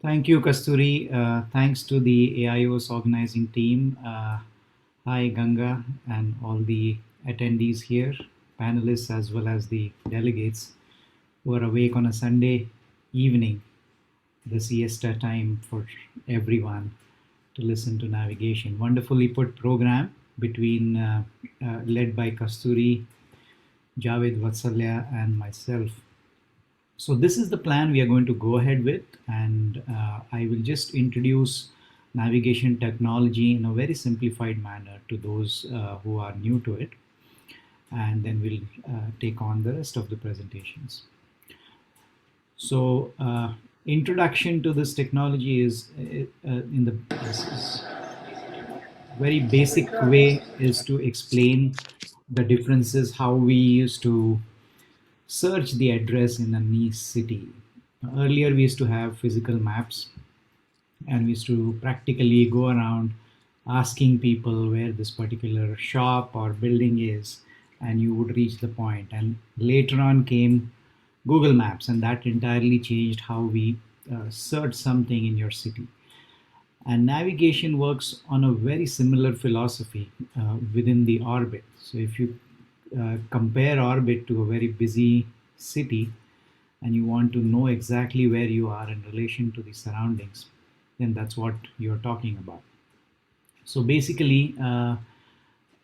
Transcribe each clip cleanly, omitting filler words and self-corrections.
Thank you, Kasturi. Thanks to the AIOS organizing team. Hi, Ganga, and all the attendees here, panelists, as well as the delegates who are awake on a Sunday evening, the siesta time for everyone to listen to navigation. Wonderfully put program led by Kasturi, Javed Vatsalya, and myself. So this is the plan we are going to go ahead with, and I will just introduce navigation technology in a very simplified manner to those who are new to it, and then we'll take on the rest of the presentations. So introduction to this technology is in the very basic way is to explain the differences how we used to search the address in a niche city. Earlier, we used to have physical maps and we used to practically go around asking people where this particular shop or building is, and you would reach the point. And later on came Google Maps, and that entirely changed how we search something in your city. And navigation works on a very similar philosophy within the orbit. So if you compare orbit to a very busy city and you want to know exactly where you are in relation to the surroundings, then that's what you're talking about. So basically,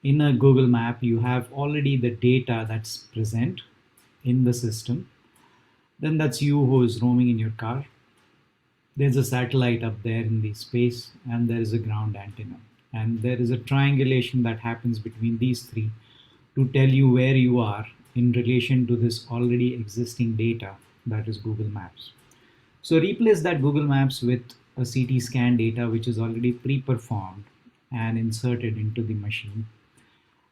in a Google map, you have already the data that's present in the system. Then that's you who is roaming in your car. There's a satellite up there in the space, and there is a ground antenna. And there is a triangulation that happens between these three to tell you where you are in relation to this already existing data that is Google Maps. So replace that Google Maps with a CT scan data which is already pre-performed and inserted into the machine.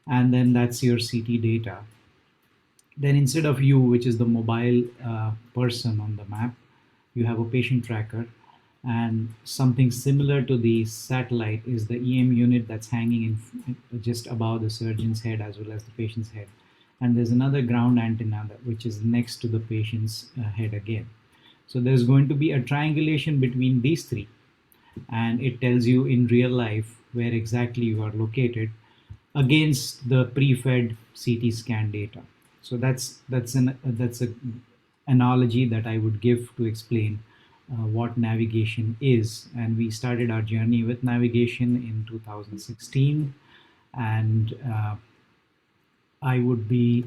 And then that's your CT data. Then instead of you, which is the mobile person on the map, you have a patient tracker, and something similar to the satellite is the EM unit that's hanging in just above the surgeon's head as well as the patient's head. And there's another ground antenna which is next to the patient's head again. So there's going to be a triangulation between these three, and it tells you in real life where exactly you are located against the pre-fed CT scan data. So that's a analogy that I would give to explain what navigation is. And we started our journey with navigation in 2016, and I would be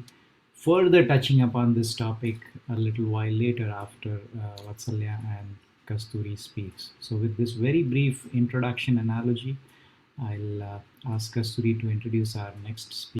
further touching upon this topic a little while later after Vatsalya and Kasturi speaks. So with this very brief introduction analogy, I'll ask Kasturi to introduce our next speaker.